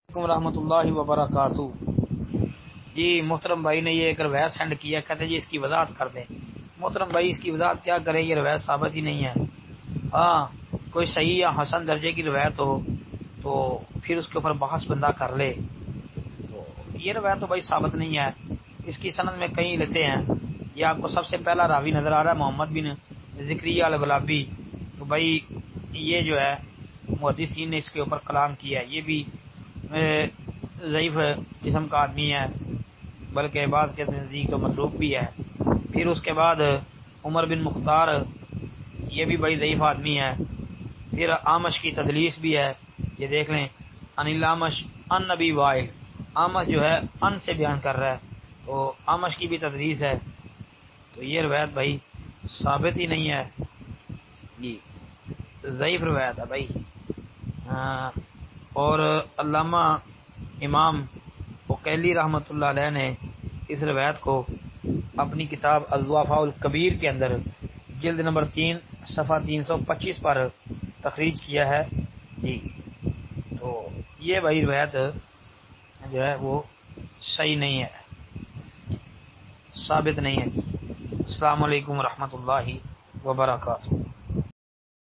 رحمۃ اللہ وبرکاتہ۔ جی محترم بھائی نے یہ ایک روایت سینڈ کیا، کہتے جی اس کی وضاحت کر دیں۔ محترم بھائی اس کی وضاحت کیا کریں، یہ روایت ثابت ہی نہیں ہے۔ ہاں کوئی صحیح یا حسن درجے کی روایت ہو تو پھر اس کے اوپر بحث بندہ کر لے، تو یہ روایت تو بھائی ثابت نہیں ہے۔ اس کی سند میں کئی لیتے ہیں، یہ آپ کو سب سے پہلا راوی نظر آ رہا ہے محمد بن ذکریہ الغلابی، تو بھائی یہ جو ہے محدثین نے اس کے اوپر کلام کیا ہے، یہ بھی ضعیف قسم کا آدمی ہے، بلکہ بعض کے نزدیک متروک بھی ہے۔ پھر اس کے بعد عمر بن مختار، یہ بھی بڑی ضعیف آدمی ہے۔ پھر آمش کی تدلیس بھی ہے، یہ دیکھ لیں، ان الامش ان نبی وائل، آمش جو ہے ان سے بیان کر رہا ہے، تو آمش کی بھی تدلیس ہے، تو یہ روایت بھائی ثابت ہی نہیں ہے، جی ضعیف روایت ہے بھائی۔ اور علامہ امام عقیلی رحمۃ اللہ علیہ نے اس روایت کو اپنی کتاب الضعفاء الکبیر کے اندر جلد نمبر 3 صفحہ 325 پر تخریج کیا ہے، جی تو یہ بھائی روایت جو ہے وہ صحیح نہیں ہے، ثابت نہیں ہے۔ السلام علیکم ورحمۃ اللہ وبرکاتہ۔